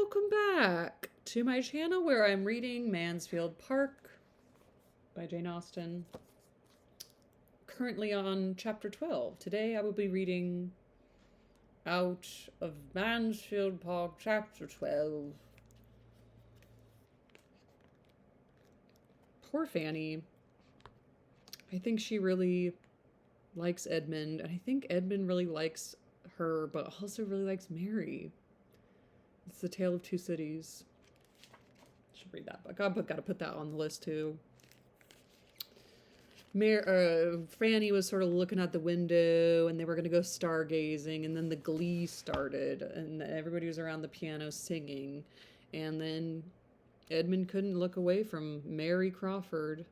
welcome back to my channel where I'm reading Mansfield Park by Jane Austen. Currently on chapter 12. Today I will be reading out of Mansfield Park chapter 12. Poor Fanny. I think she really likes Edmund, and I think Edmund really likes her, but also really likes Mary. It's the Tale of Two Cities. Should read that, but gotta put that on the list too. Franny was sort of looking out the window, and they were gonna go stargazing, and then the glee started, and everybody was around the piano singing, and then Edmund couldn't look away from Mary Crawford.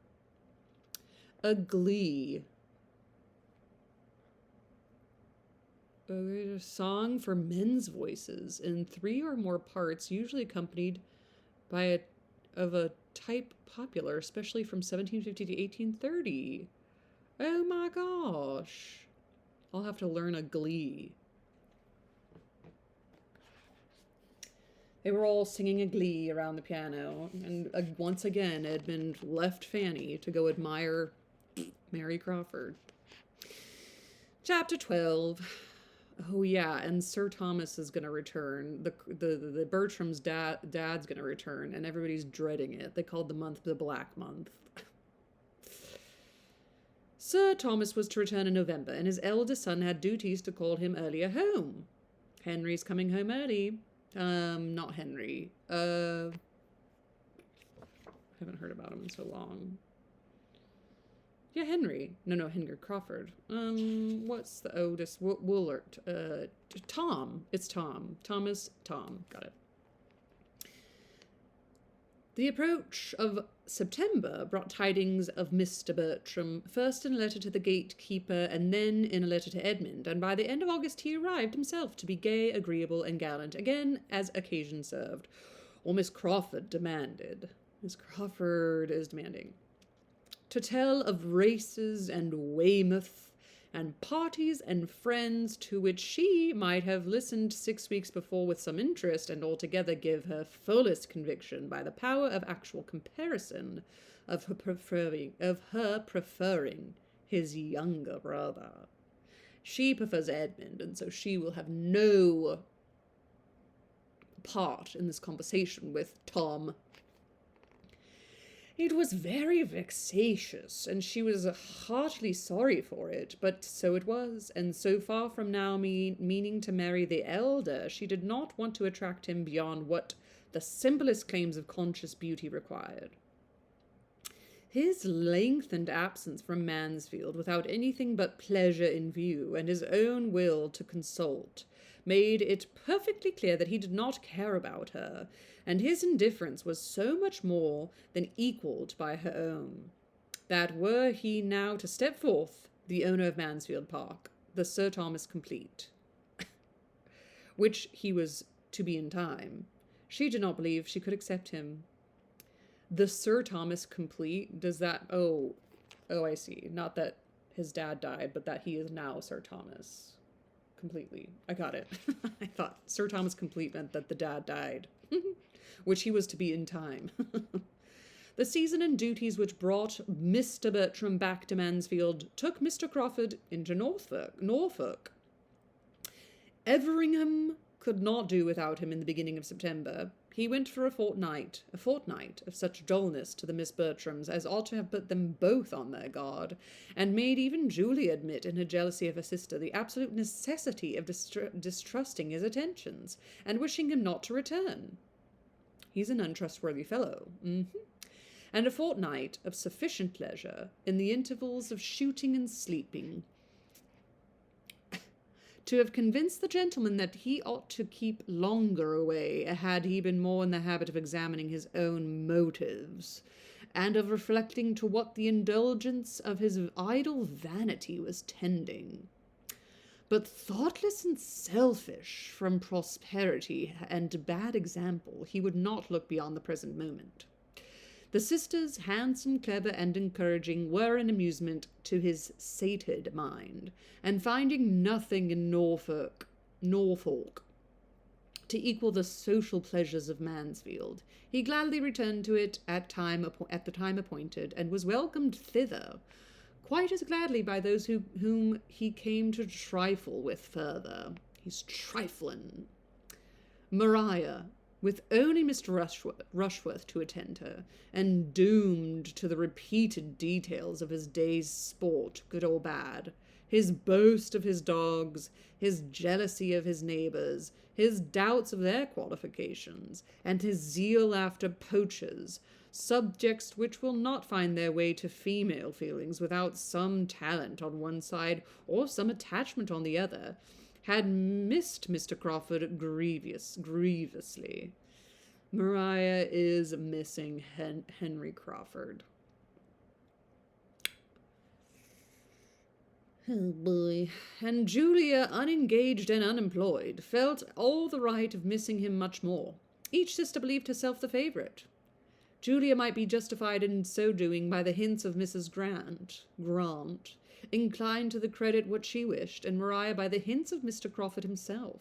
A glee. A song for men's voices in 3 or more parts, usually accompanied by a type popular, especially from 1750 to 1830. Oh my gosh. I'll have to learn a glee. They were all singing a glee around the piano, and once again, Edmund left Fanny to go admire Mary Crawford. Chapter 12. Oh yeah, and Sir Thomas is gonna return. The Bertram's dad's gonna return, and everybody's dreading it. They called the month the Black Month. Sir Thomas was to return in November, and his eldest son had duties to call him earlier home. Henry's coming home early. Not Henry. Haven't heard about him in so long. Yeah, Henry. No, Henry Crawford. What's the oldest? Woolert. Tom. It's Tom. Thomas. Tom. Got it. The approach of September brought tidings of Mr. Bertram, first in a letter to the gatekeeper and then in a letter to Edmund, and by the end of August he arrived himself to be gay, agreeable, and gallant, again as occasion served, or Miss Crawford demanded. Miss Crawford is demanding. To tell of races and Weymouth, and parties and friends to which she might have listened 6 weeks before with some interest, and altogether give her fullest conviction by the power of actual comparison of her preferring his younger brother. She prefers Edmund, and so she will have no part in this conversation with Tom. It was very vexatious, and she was heartily sorry for it, but so it was, and so far from now meaning to marry the elder, she did not want to attract him beyond what the simplest claims of conscious beauty required. His lengthened absence from Mansfield, without anything but pleasure in view, and his own will to consult, made it perfectly clear that he did not care about her, and his indifference was so much more than equalled by her own, that were he now to step forth, the owner of Mansfield Park, the Sir Thomas complete, which he was to be in time, she did not believe she could accept him. The Sir Thomas complete, does that, oh, I see, not that his dad died, but that he is now Sir Thomas. Completely. I got it. I thought Sir Thomas complete meant that the dad died, which he was to be in time. The season and duties which brought Mr. Bertram back to Mansfield took Mr. Crawford into Norfolk. Everingham could not do without him in the beginning of September. He went for a fortnight of such dullness to the Miss Bertrams as ought to have put them both on their guard, and made even Julie admit in her jealousy of her sister the absolute necessity of distrusting his attentions, and wishing him not to return. He's an untrustworthy fellow. And a fortnight of sufficient leisure, in the intervals of shooting and sleeping, to have convinced the gentleman that he ought to keep longer away had he been more in the habit of examining his own motives, and of reflecting to what the indulgence of his idle vanity was tending. But thoughtless and selfish from prosperity and bad example, he would not look beyond the present moment. The sisters, handsome, clever, and encouraging, were an amusement to his sated mind, and finding nothing in Norfolk to to equal the social pleasures of Mansfield. He gladly returned to it at the time appointed, and was welcomed thither quite as gladly by those whom he came to trifle with further. He's trifling. Maria, with only Mr. Rushworth to attend her, and doomed to the repeated details of his day's sport, good or bad, his boast of his dogs, his jealousy of his neighbours, his doubts of their qualifications, and his zeal after poachers, subjects which will not find their way to female feelings without some talent on one side or some attachment on the other, had missed Mr. Crawford grievously. Maria is missing Henry Crawford. Oh boy. And Julia, unengaged and unemployed, felt all the right of missing him much more. Each sister believed herself the favourite. Julia might be justified in so doing by the hints of Mrs. Grant, inclined to the credit what she wished, and Maria by the hints of Mr. Crawford himself.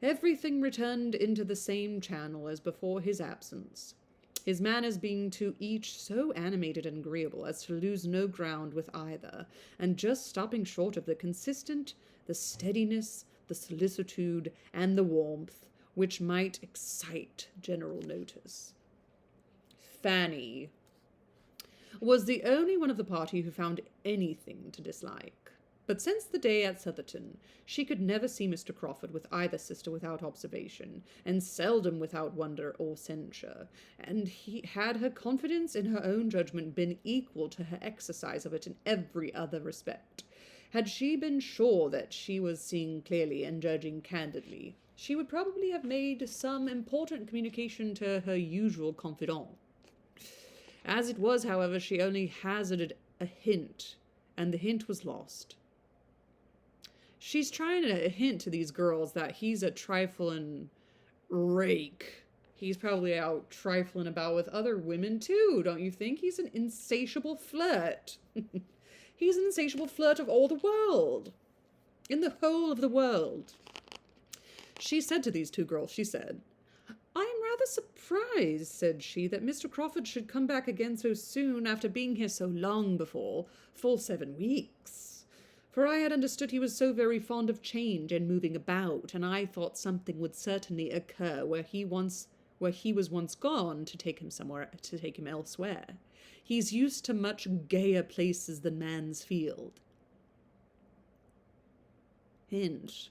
Everything returned into the same channel as before his absence, his manners being to each so animated and agreeable as to lose no ground with either, and just stopping short of the consistent, the steadiness, the solicitude, and the warmth which might excite general notice. Fanny was the only one of the party who found anything to dislike. But since the day at Southerton, she could never see Mr. Crawford with either sister without observation, and seldom without wonder or censure, and had her confidence in her own judgment been equal to her exercise of it in every other respect. Had she been sure that she was seeing clearly and judging candidly, she would probably have made some important communication to her usual confidant. As it was, however, she only hazarded a hint, and the hint was lost. She's trying to hint to these girls that he's a trifling rake. He's probably out trifling about with other women, too, don't you think? He's an insatiable flirt. He's an insatiable flirt of all the world. In the whole of the world. She said to these two girls, "I am rather surprised," said she, "that Mr. Crawford should come back again so soon after being here so long before, full 7 weeks. For I had understood he was so very fond of change and moving about, and I thought something would certainly occur where he was once gone to take him elsewhere. He's used to much gayer places than Mansfield." Hint.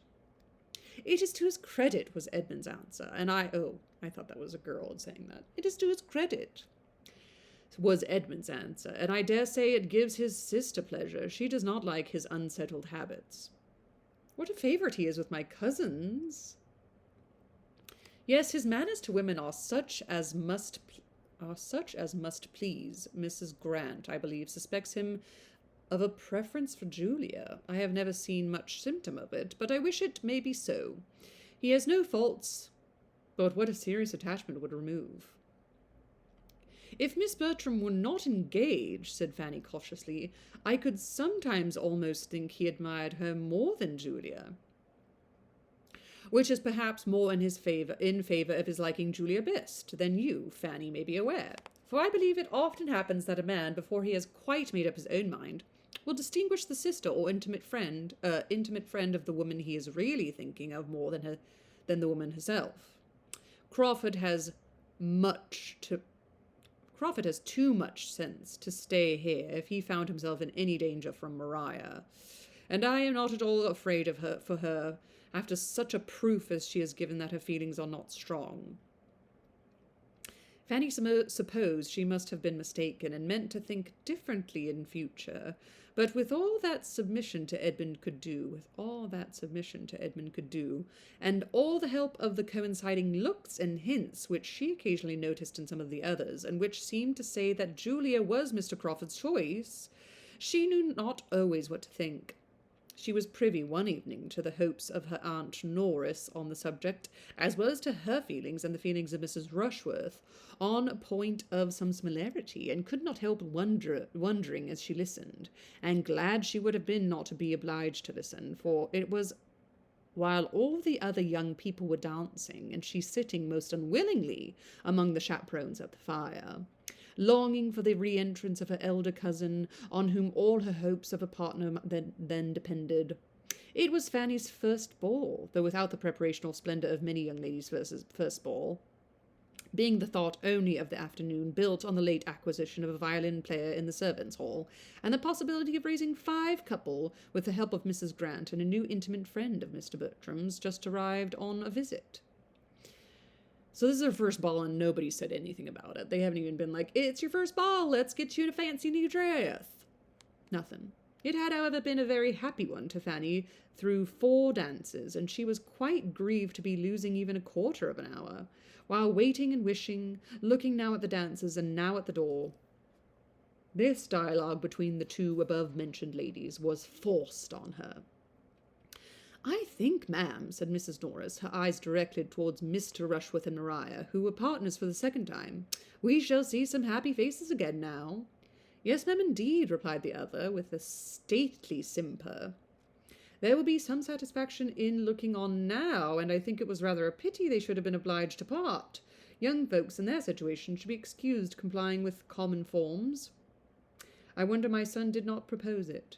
"It is to his credit," was Edmund's answer, and I thought that was a girl saying that. "It is to his credit," was Edmund's answer, and I dare say it gives his sister pleasure. She does not like his unsettled habits. What a favourite he is with my cousins. Yes, his manners to women are such as must please. Mrs. Grant, I believe, suspects him of a preference for Julia. I have never seen much symptom of it, but I wish it may be so. He has no faults, but what a serious attachment would remove. "If Miss Bertram were not engaged," said Fanny cautiously, "I could sometimes almost think he admired her more than Julia, which is perhaps more in favour of his liking Julia best than you, Fanny, may be aware. For I believe it often happens that a man, before he has quite made up his own mind, will distinguish the sister or intimate friend of the woman he is really thinking of more than the woman herself. Crawford has too much sense to stay here if he found himself in any danger from Maria, and I am not at all afraid of her for her after such a proof as she has given that her feelings are not strong." Fanny supposed she must have been mistaken and meant to think differently in future, but with all that submission to Edmund could do, and all the help of the coinciding looks and hints which she occasionally noticed in some of the others, and which seemed to say that Julia was Mr. Crawford's choice, she knew not always what to think. She was privy one evening to the hopes of her Aunt Norris on the subject, as well as to her feelings and the feelings of Mrs. Rushworth, on a point of some similarity, and could not help wondering as she listened, and glad she would have been not to be obliged to listen, for it was while all the other young people were dancing, and she sitting most unwillingly among the chaperones at the fire, longing for the re-entrance of her elder cousin, on whom all her hopes of a partner then depended. It was Fanny's first ball, though without the preparational splendour of many young ladies' first ball, being the thought only of the afternoon, built on the late acquisition of a violin player in the servants' hall, and the possibility of raising 5 couple with the help of Mrs. Grant and a new intimate friend of Mr. Bertram's just arrived on a visit. So this is her first ball, and nobody said anything about it. They haven't even been like, "It's your first ball, let's get you in a fancy new dress." Nothing. It had, however, been a very happy one to Fanny through 4 dances, and she was quite grieved to be losing even a quarter of an hour, while waiting and wishing, looking now at the dancers and now at the door. This dialogue between the 2 above-mentioned ladies was forced on her. "I think, ma'am," said Mrs. Norris, her eyes directed towards Mr. Rushworth and Maria, who were partners for the second time, "we shall see some happy faces again now." "Yes, ma'am, indeed," replied the other, with a stately simper. "There will be some satisfaction in looking on now, and I think it was rather a pity they should have been obliged to part. Young folks in their situation should be excused complying with common forms. I wonder my son did not propose it."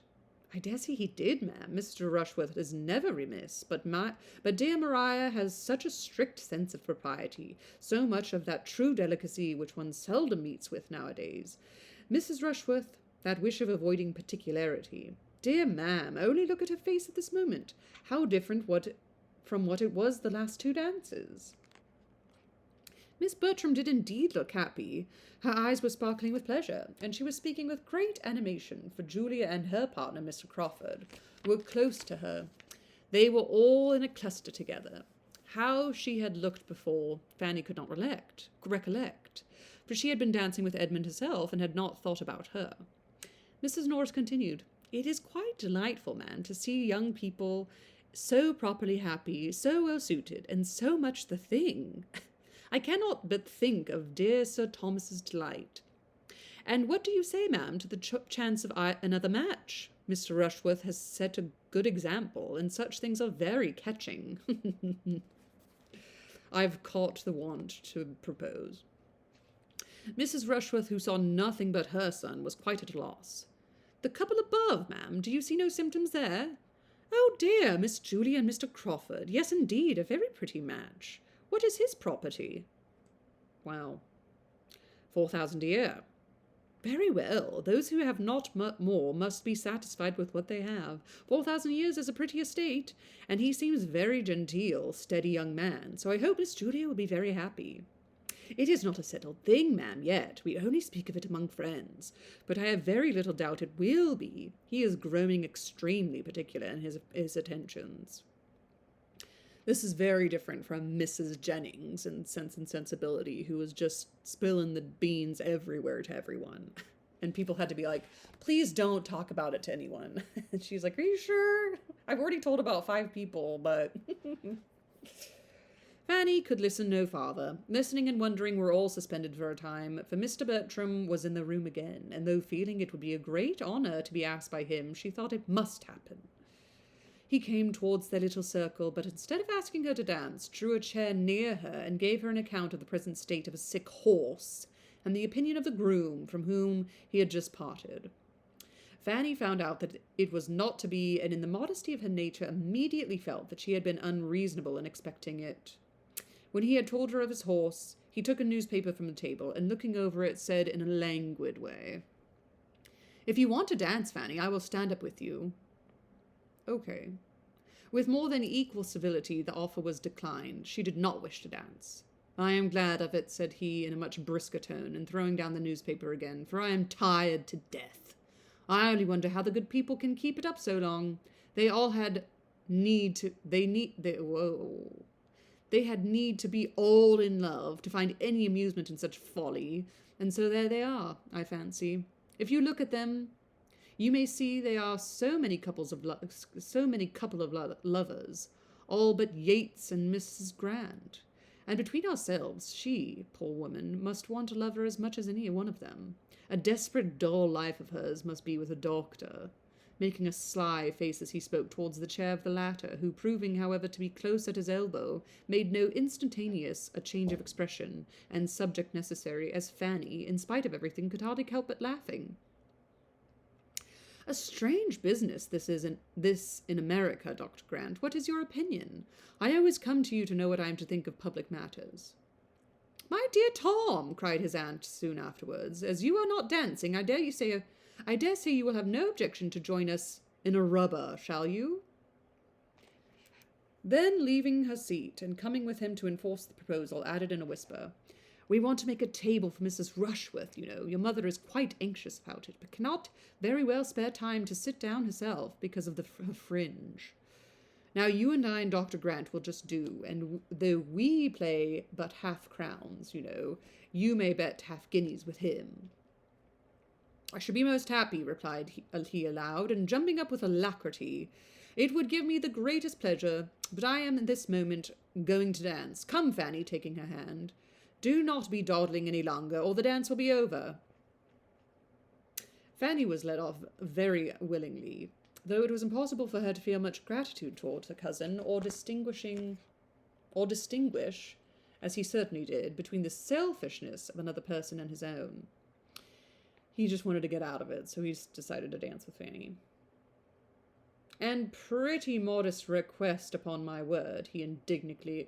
"I dare say he did, ma'am. Mr. Rushworth is never remiss, but dear Maria has such a strict sense of propriety, so much of that true delicacy which one seldom meets with nowadays. Mrs. Rushworth, that wish of avoiding particularity. Dear ma'am, only look at her face at this moment. How different from what it was the last 2 dances." Miss Bertram did indeed look happy. Her eyes were sparkling with pleasure, and she was speaking with great animation, for Julia and her partner, Mr. Crawford, were close to her. They were all in a cluster together. How she had looked before, Fanny could not recollect, for she had been dancing with Edmund herself and had not thought about her. Mrs. Norris continued, "It is quite delightful, ma'am, to see young people so properly happy, so well suited, and so much the thing. I cannot but think of dear Sir Thomas's delight. And what do you say, ma'am, to the chance of another match? Mr. Rushworth has set a good example, and such things are very catching." "I've caught the want to propose." Mrs. Rushworth, who saw nothing but her son, was quite at a loss. "The couple above, ma'am, do you see no symptoms there?" "Oh dear, Miss Julia and Mr. Crawford. Yes, indeed, a very pretty match. What is his property?" "Wow. 4,000 a year." "Very well. Those who have not more must be satisfied with what they have. 4,000 years is a pretty estate, and he seems very genteel, steady young man, so I hope Miss Julia will be very happy." "It is not a settled thing, ma'am, yet. We only speak of it among friends. But I have very little doubt it will be. He is growing extremely particular in his attentions." This is very different from Mrs. Jennings in Sense and Sensibility, who was just spilling the beans everywhere to everyone. And people had to be like, "Please don't talk about it to anyone." And she's like, "Are you sure? I've already told about 5 people, but..." Fanny could listen no farther. Listening and wondering were all suspended for a time, for Mr. Bertram was in the room again, and though feeling it would be a great honour to be asked by him, she thought it must happen. He came towards their little circle, but instead of asking her to dance, drew a chair near her and gave her an account of the present state of a sick horse, and the opinion of the groom from whom he had just parted. Fanny found out that it was not to be, and in the modesty of her nature immediately felt that she had been unreasonable in expecting it. When he had told her of his horse, he took a newspaper from the table, and looking over it, said in a languid way, "If you want to dance, Fanny, I will stand up with you." "Okay." With more than equal civility, the offer was declined. She did not wish to dance. "I am glad of it," said he in a much brisker tone, and throwing down the newspaper again, "for I am tired to death. I only wonder how the good people can keep it up so long. They had need to be all in love to find any amusement in such folly, and so there they are, I fancy. If you look at them, you may see they are so many couple of lovers, all but Yates and Mrs. Grant. And between ourselves, she, poor woman, must want a lover as much as any one of them. A desperate dull life of hers must be with a doctor. making a sly face as he spoke towards the chair of the latter, who, proving, however, to be close at his elbow, made no instantaneous a change of expression and subject necessary, as Fanny, in spite of everything, could hardly help but laughing. A strange business this in America, Dr. Grant. What is your opinion? I always come to you to know what I am to think of public matters. My dear Tom, cried his aunt soon afterwards, as you are not dancing, I dare say you will have no objection to join us in a rubber, shall you? Then, leaving her seat and coming with him to enforce the proposal, added in a whisper, We want to make a table for Mrs. Rushworth, you know. Your mother is quite anxious about it, but cannot very well spare time to sit down herself because of her fringe. Now you and I and Dr. Grant will just do, and though we play but half-crowns, you know, you may bet half-guineas with him. I should be most happy, replied he aloud, and jumping up with alacrity. It would give me the greatest pleasure, but I am at this moment going to dance. Come, Fanny, taking her hand. Do not be dawdling any longer, or the dance will be over. Fanny was led off very willingly, though it was impossible for her to feel much gratitude toward her cousin, or distinguish, as he certainly did, between the selfishness of another person and his own. He just wanted to get out of it, so he decided to dance with Fanny. And pretty modest request, upon my word, he indignantly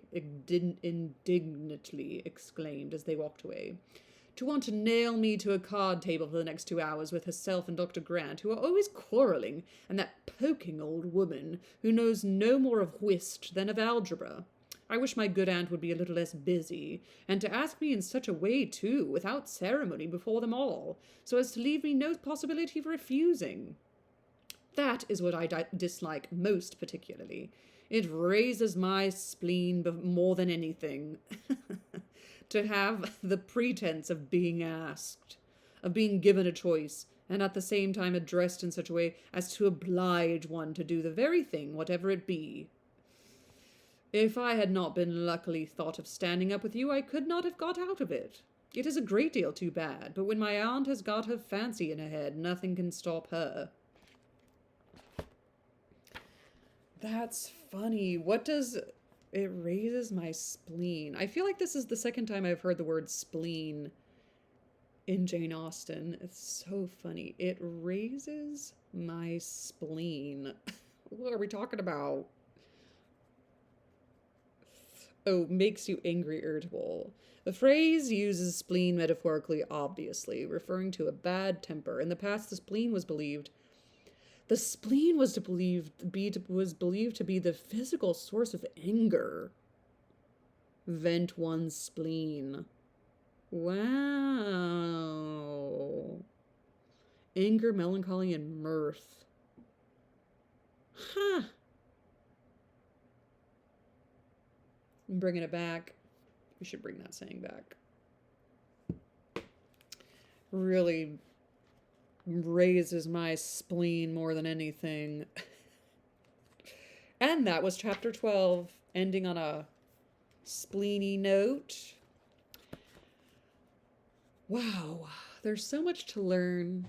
exclaimed as they walked away. To want to nail me to a card table for the next 2 hours with herself and Dr. Grant, who are always quarrelling, and that poking old woman who knows no more of whist than of algebra. I wish my good aunt would be a little less busy, and to ask me in such a way, too, without ceremony before them all, so as to leave me no possibility of refusing. That is what I dislike most particularly. It raises my spleen more than anything. To have the pretense of being asked, of being given a choice, and at the same time addressed in such a way as to oblige one to do the very thing, whatever it be. If I had not been luckily thought of standing up with you, I could not have got out of it. It is a great deal too bad, but when my aunt has got her fancy in her head, nothing can stop her. That's funny. What does... It raises my spleen. I feel like this is the second time I've heard the word spleen in Jane Austen. It's so funny. It raises my spleen. What are we talking about? Oh, makes you angry, irritable. The phrase uses spleen metaphorically, obviously, referring to a bad temper. In the past, the spleen was believed to be the physical source of anger. Vent one's spleen. Wow. Anger, melancholy, and mirth. Huh. I'm bringing it back. We should bring that saying back. Really raises my spleen more than anything. And that was chapter 12, ending on a spleeny note. Wow, there's so much to learn.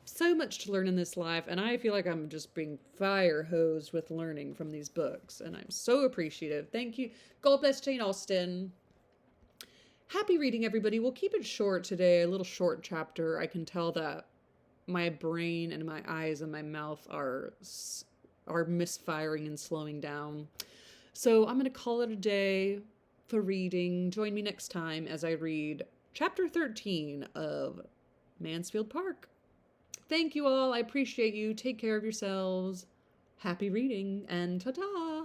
So much to learn in this life, and I feel like I'm just being fire hosed with learning from these books, and I'm so appreciative. Thank you. God bless Jane Austen. Happy reading, everybody. We'll keep it short today, a little short chapter. I can tell that my brain and my eyes and my mouth are misfiring and slowing down. So I'm going to call it a day for reading. Join me next time as I read chapter 13 of Mansfield Park. Thank you all. I appreciate you. Take care of yourselves. Happy reading, and ta-ta!